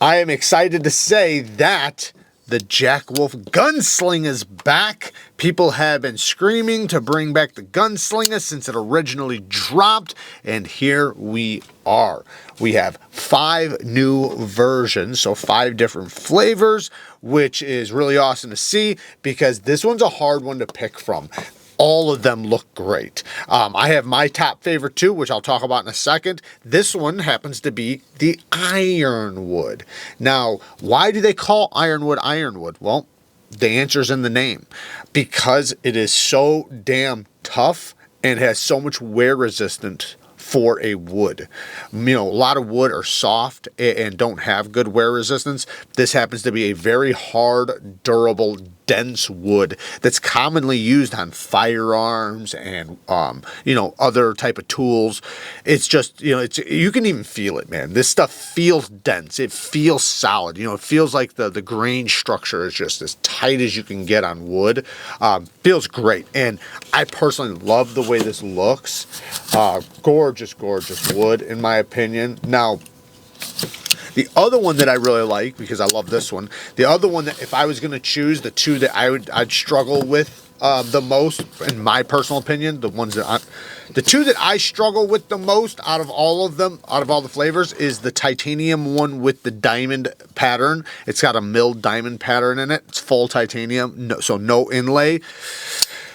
I am excited to say that the JACKWOLF Gunslinger is back. People have been screaming to bring back the Gunslinger since it originally dropped, and here we are. We have 5 new versions, so 5 different flavors, which is really awesome to see because this one's a hard one to pick from. All of them look great. I have my top favorite too, which I'll talk about in a second. This one happens to be the Ironwood. Now, why do they call Ironwood Ironwood? Well, the answer's in the name. Because it is so damn tough and has so much wear resistance for a wood. You know, a lot of wood are soft and don't have good wear resistance. This happens to be a very hard, durable, dense wood that's commonly used on firearms and you know, other type of tools. It's just, you know, you can even feel it, man. This stuff feels dense. It feels solid. You know, it feels like the grain structure is just as tight as you can get on wood. Feels great, and I personally love the way this looks. Gorgeous, gorgeous wood in my opinion. Now, the other one that I really like, because I love this one, the other one that if I was going to choose the 2 that I'd struggle with the most, in my personal opinion, the 2 that I struggle with the most out of all of them, out of all the flavors, is the titanium one with the diamond pattern. It's got a milled diamond pattern in it. It's full titanium, so no inlay.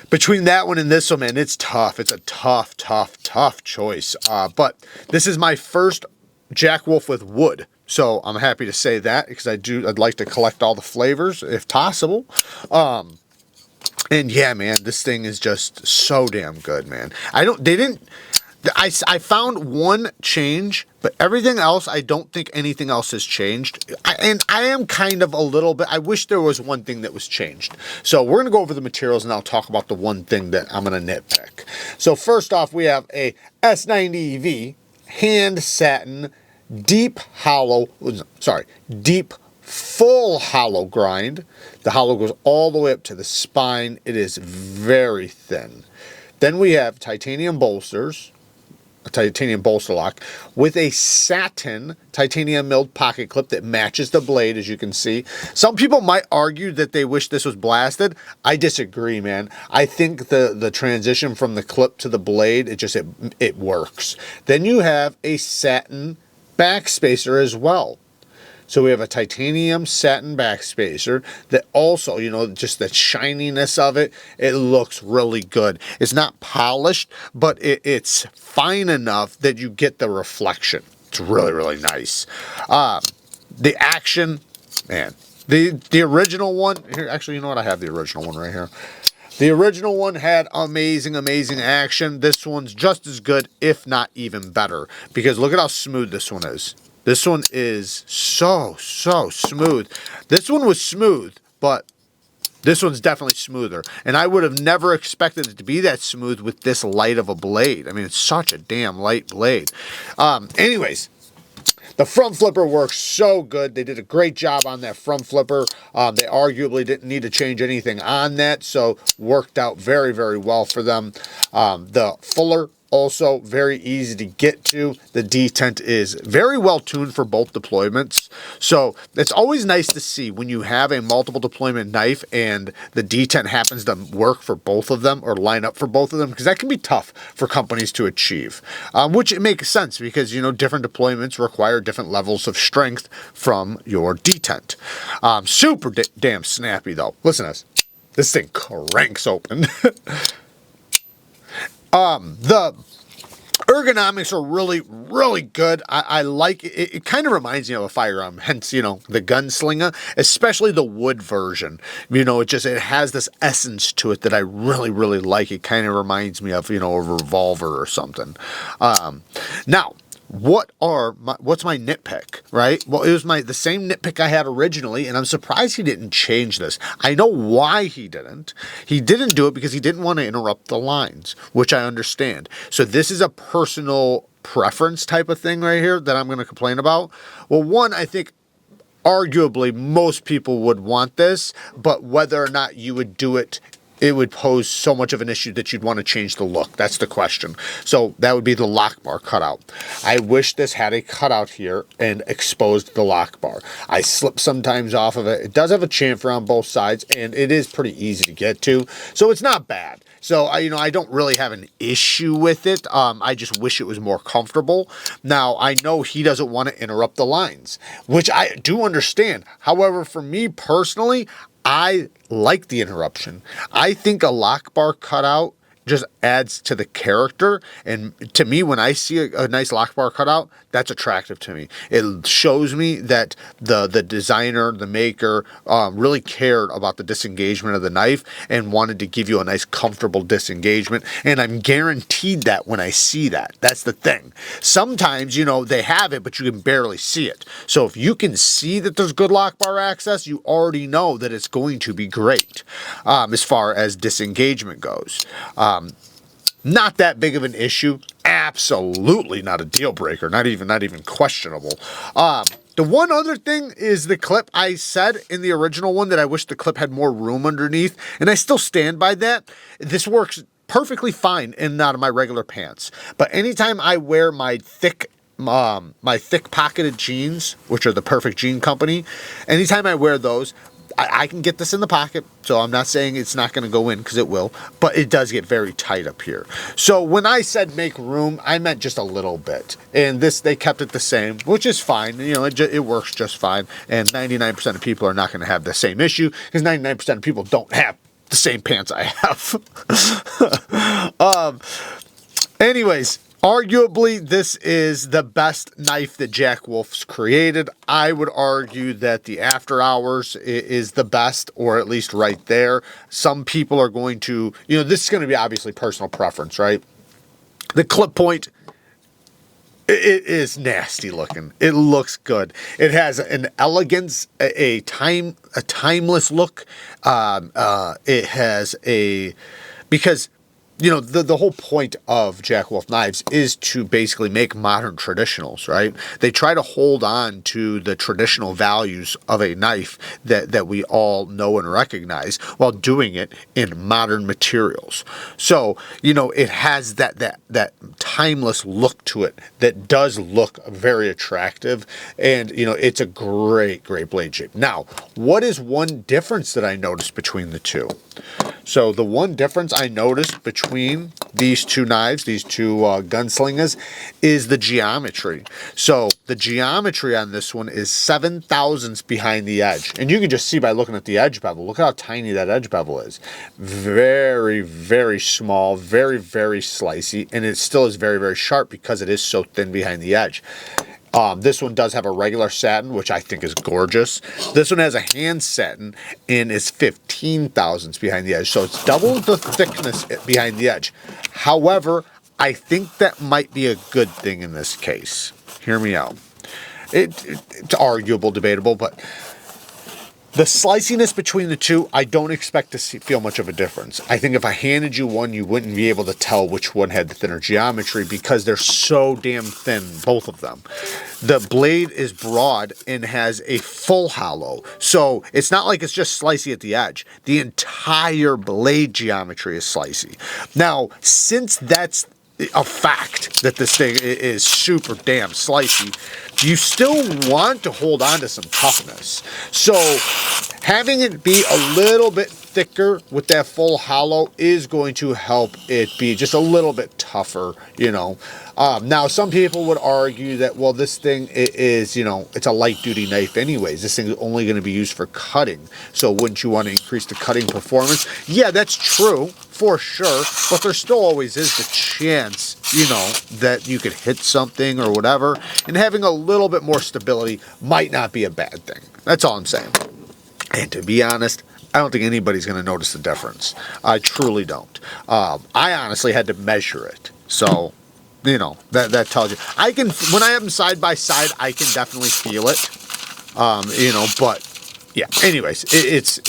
Between that one and this one, man, it's tough. It's a tough, tough, tough choice. But this is my first JACKWOLF with wood. So I'm happy to say that because I'd like to collect all the flavors if possible. And yeah, man, this thing is just so damn good, man. I found one change, but everything else, I don't think anything else has changed. And I am kind of a little bit, I wish there was one thing that was changed. So we're going to go over the materials and I'll talk about the one thing that I'm going to nitpick. So first off, we have a S90V hand satin deep full hollow grind. The hollow goes all the way up to the spine. It is very thin. Then we have titanium bolsters, a titanium bolster lock with a satin titanium milled pocket clip that matches the blade, as you can see. Some people might argue that they wish this was blasted. I disagree, man. I think the transition from the clip to the blade, it works. Then you have a satin backspacer as well. So we have a titanium satin backspacer that also, you know, just the shininess of it, it looks really good. It's not polished, but it's fine enough that you get the reflection. It's really, really nice. The action, man, the original one, here, actually, you know what? I have the original one right here. The original one had amazing, amazing action. This one's just as good, if not even better, because look at how smooth this one is. This one is so, so smooth. This one was smooth, but this one's definitely smoother. And I would have never expected it to be that smooth with this light of a blade. I mean, it's such a damn light blade. Anyways, the front flipper works so good. They did a great job on that front flipper. They arguably didn't need to change anything on that, so worked out very, very well for them. The fuller, also very easy to get to. The detent is very well tuned for both deployments. So it's always nice to see when you have a multiple deployment knife and the detent happens to work for both of them or line up for both of them, because that can be tough for companies to achieve, which it makes sense because, you know, different deployments require different levels of strength from your detent. Super damn snappy though. Listen to this. This thing cranks open. The ergonomics are really, really good. I like it. It kind of reminds me of a firearm, hence, you know, the Gunslinger, especially the wood version. You know, it has this essence to it that I really, really like. It kind of reminds me of, you know, a revolver or something. Now, what's my nitpick, right? Well, it was the same nitpick I had originally, and I'm surprised he didn't change this. I know why he didn't. He didn't do it because he didn't want to interrupt the lines, which I understand. So this is a personal preference type of thing right here that I'm going to complain about. Well, one, I think arguably most people would want this, but whether or not you would do it, it would pose so much of an issue that you'd want to change the look. That's the question. So that would be the lock bar cutout. I wish this had a cutout here and exposed the lock bar. I slip sometimes off of it. It does have a chamfer on both sides, and it is pretty easy to get to, so it's not bad. So I don't really have an issue with it. I just wish it was more comfortable. Now, I know he doesn't want to interrupt the lines, which I do understand. However, for me personally, I like the interruption. I think a lock bar cutout just adds to the character, and to me, when I see a nice lock bar cutout, that's attractive to me. It shows me that the designer, the maker, really cared about the disengagement of the knife and wanted to give you a nice comfortable disengagement, and I'm guaranteed that when I see that. That's the thing. Sometimes, they have it, but you can barely see it. So if you can see that there's good lock bar access, you already know that it's going to be great as far as disengagement goes. Not that big of an issue. Absolutely not a deal breaker. Not even questionable. The one other thing is the clip. I said in the original one that I wish the clip had more room underneath, and I still stand by that. This works perfectly fine in and out of my regular pants. But anytime I wear my thick pocketed jeans, which are the Perfect Jean Company, anytime I wear those, I can get this in the pocket, so I'm not saying it's not going to go in, because it will, but it does get very tight up here. So when I said make room, I meant just a little bit. And they kept it the same, which is fine. It works just fine. And 99% of people are not going to have the same issue, because 99% of people don't have the same pants I have. Anyways, arguably, this is the best knife that JACKWOLF's created. I would argue that the After Hours is the best, or at least right there. Some people are going to, this is going to be obviously personal preference, right? The clip point, it is nasty looking. It looks good. It has an elegance, a timeless look. It has because the whole point of JACKWOLF knives is to basically make modern traditionals, right? They try to hold on to the traditional values of a knife that we all know and recognize, while doing it in modern materials. So, it has that timeless look to it that does look very attractive, and, it's a great blade shape. Now, what is one difference that I noticed between the two? So the one difference I noticed between these two knives, these two gunslingers, is the geometry. So the geometry on this one is 7 thousandths behind the edge. And you can just see by looking at the edge bevel. Look how tiny that edge bevel is. Very, very small, very, very slicey. And it still is very, very sharp because it is so thin behind the edge. This one does have a regular satin, which I think is gorgeous. This one has a hand satin and is 15 thousandths behind the edge. So it's double the thickness behind the edge. However, I think that might be a good thing in this case. Hear me out. It's arguable, debatable, but the sliciness between the two, I don't expect to feel much of a difference. I think if I handed you one, you wouldn't be able to tell which one had the thinner geometry, because they're so damn thin, both of them. The blade is broad and has a full hollow. So it's not like it's just slicey at the edge. The entire blade geometry is slicey. Now, since that's a fact that this thing is super damn slicey, you still want to hold on to some toughness. So having it be a little bit thicker with that full hollow is going to help it be just a little bit tougher, Now, some people would argue that, well, this thing is, it's a light duty knife anyways. This thing is only going to be used for cutting. So wouldn't you want to increase the cutting performance? Yeah, that's true, for sure. But there still always is the chance, that you could hit something or whatever. And having a little bit more stability might not be a bad thing. That's all I'm saying. And to be honest, I don't think anybody's going to notice the difference. I truly don't. I honestly had to measure it. So, that tells you. When I have them side by side, I can definitely feel it. But yeah, anyways, it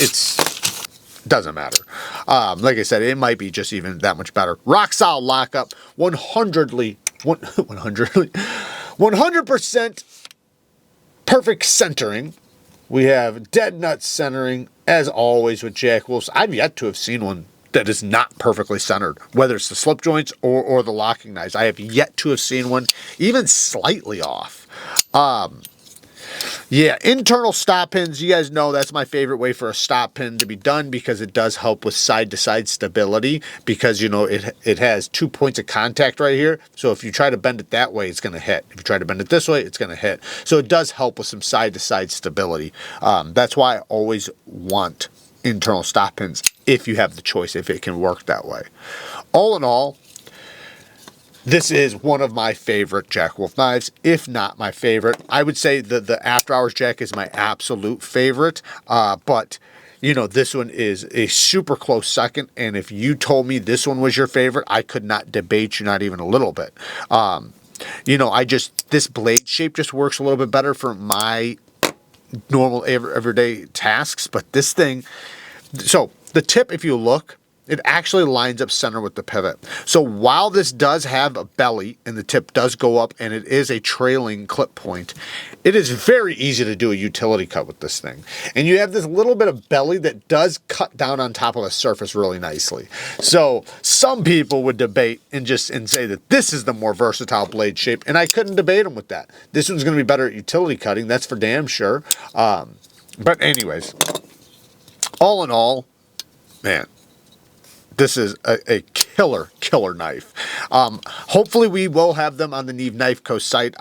doesn't matter. Like I said, it might be just even that much better. Rock solid lockup, 100% perfect centering. We have dead nut centering, as always with JACKWOLFs. I've yet to have seen one that is not perfectly centered, whether it's the slip joints or the locking knives. I have yet to have seen one even slightly off. Yeah, internal stop pins, you guys know that's my favorite way for a stop pin to be done because it does help with side-to-side stability because, you know, it has 2 points of contact right here. So if you try to bend it that way, it's going to hit. If you try to bend it this way, it's going to hit. So it does help with some side-to-side stability. That's why I always want internal stop pins if you have the choice, if it can work that way. All in all, this is one of my favorite JACKWOLF knives, if not my favorite. I would say the After Hours Jack is my absolute favorite, but you know, this one is a super close second, and if you told me this one was your favorite, I could not debate you, not even a little bit. You know, this blade shape just works a little bit better for my normal everyday tasks, but this thing, so the tip, if you look, it actually lines up center with the pivot. So while this does have a belly and the tip does go up and it is a trailing clip point, it is very easy to do a utility cut with this thing. And you have this little bit of belly that does cut down on top of a surface really nicely. So some people would debate and say that this is the more versatile blade shape, and I couldn't debate them with that. This one's going to be better at utility cutting, that's for damn sure. But anyways, all in all, man, this is a killer knife. Hopefully we will have them on the NEEVEKNIVECO site.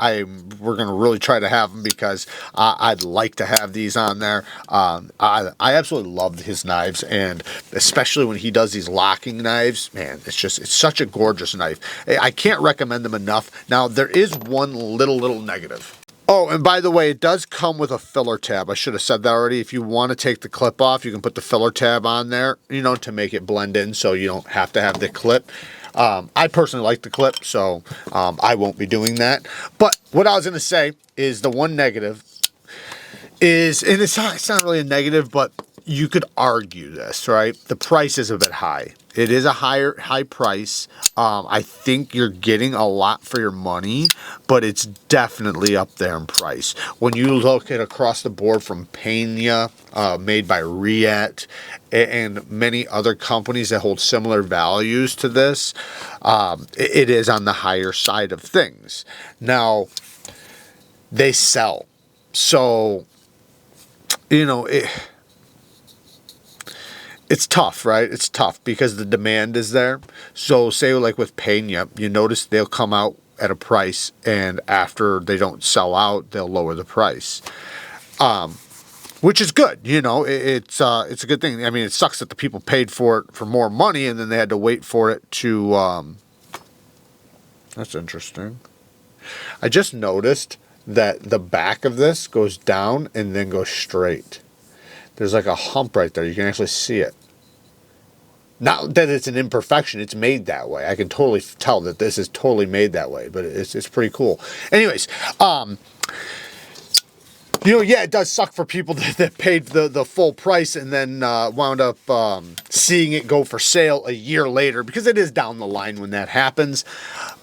We're going to really try to have them because I'd like to have these on there. I absolutely love his knives, and especially when he does these locking knives, man, it's such a gorgeous knife. I can't recommend them enough. Now, there is one little negative. Oh, and by the way, it does come with a filler tab. I should have said that already. If you want to take the clip off, you can put the filler tab on there, you know, to make it blend in so you don't have to have the clip. I personally like the clip, so I won't be doing that. But what I was going to say is the one negative is, and it's not really a negative, but you could argue this, right? The price is a bit high. It is a high price. I think you're getting a lot for your money, but it's definitely up there in price. When you look at across the board from Pena, made by Riet, and many other companies that hold similar values to this, it is on the higher side of things. Now, they sell. So, you know, it's tough, right? It's tough because the demand is there. So say like with Pena, you notice they'll come out at a price, and after they don't sell out, they'll lower the price. Which is good, you know, it's a good thing. I mean, it sucks that the people paid for it for more money and then they had to wait for it to, that's interesting. I just noticed that the back of this goes down and then goes straight. There's like a hump right there. You can actually see it. Not that it's an imperfection. It's made that way. I can totally tell that this is totally made that way, but it's pretty cool. Anyways, you know, yeah, it does suck for people that paid the full price and then wound up seeing it go for sale a year later, because it is down the line when that happens.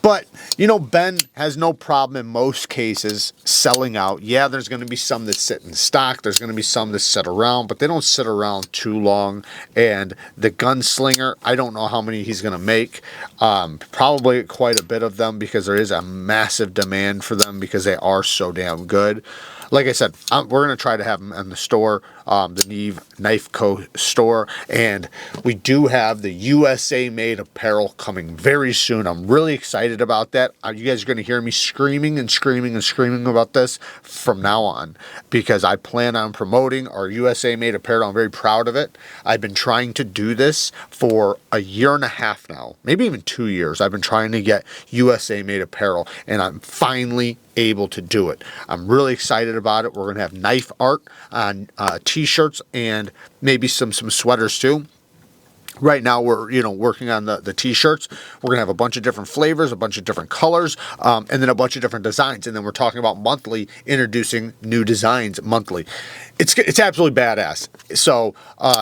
But, you know, Ben has no problem in most cases selling out. Yeah, there's going to be some that sit in stock. There's going to be some that sit around, but they don't sit around too long. And the Gunslinger, I don't know how many he's going to make. Probably quite a bit of them, because there is a massive demand for them because they are so damn good. Like I said, we're going to try to have them in the store, the NEEVEKNIVECO store, and we do have the USA Made Apparel coming very soon. I'm really excited about that. You guys are going to hear me screaming and screaming and screaming about this from now on, because I plan on promoting our USA Made Apparel. I'm very proud of it. I've been trying to do this for a year and a half now, maybe even 2 years. I've been trying to get USA Made Apparel, and I'm finally able to do it. I'm really excited about it. We're going to have knife art on t-shirts and maybe some sweaters too. Right now we're, you know, working on the t-shirts. We're going to have a bunch of different flavors, a bunch of different colors, and then a bunch of different designs. And then we're talking about monthly, introducing new designs monthly. It's absolutely badass. So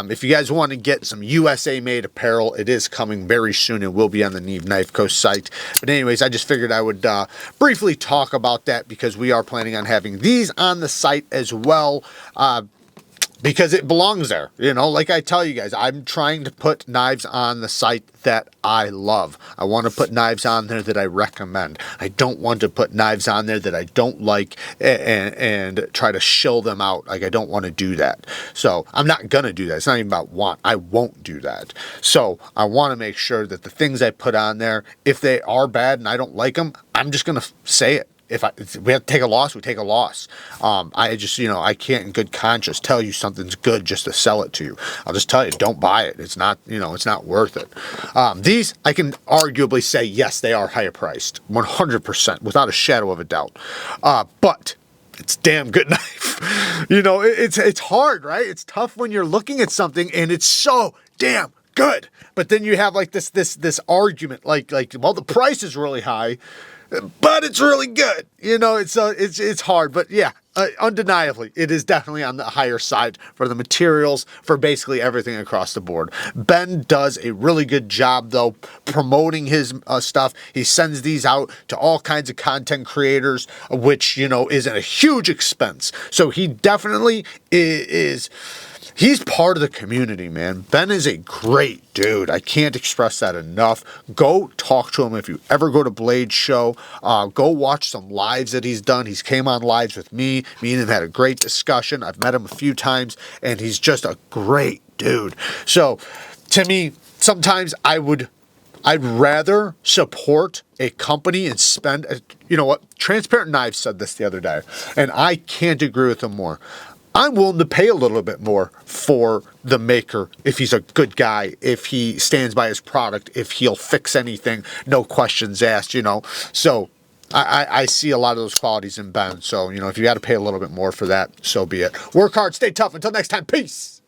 if you guys want to get some USA Made Apparel, it is coming very soon. It will be on the NEEVEKNIVECO site. But anyways, I just figured I would briefly talk about that, because we are planning on having these on the site as well. because it belongs there. You know, like I tell you guys, I'm trying to put knives on the site that I love. I want to put knives on there that I recommend. I don't want to put knives on there that I don't like and try to shill them out. Like, I don't want to do that. So I'm not going to do that. It's not even about want. I won't do that. So I want to make sure that the things I put on there, if they are bad and I don't like them, I'm just going to say it. If we have to take a loss, we take a loss. I just, you know, I can't in good conscience tell you something's good just to sell it to you. I'll just tell you, don't buy it. It's not, you know, it's not worth it. These, I can arguably say, yes, they are higher priced, 100%, without a shadow of a doubt. But it's a damn good knife. You know, it's hard, right? It's tough when you're looking at something and it's so damn good. But then you have like this argument, like, well, the price is really high, but it's really good. You know, it's hard, but yeah, undeniably, it is definitely on the higher side for the materials, for basically everything across the board. Ben does a really good job, though, promoting his stuff. He sends these out to all kinds of content creators, which, you know, is at a huge expense. So he definitely is. He's part of the community, man. Ben is a great dude. I can't express that enough. Go talk to him if you ever go to Blade Show. Go watch some lives that he's done. He's came on lives with me. Me and him had a great discussion. I've met him a few times, and he's just a great dude. So, to me, sometimes I'd rather support a company and spend, you know what, Transparent Knives said this the other day, and I can't agree with him more. I'm willing to pay a little bit more for the maker if he's a good guy, if he stands by his product, if he'll fix anything, no questions asked, you know. So I see a lot of those qualities in Ben. So, you know, if you got to pay a little bit more for that, so be it. Work hard, stay tough. Until next time, peace.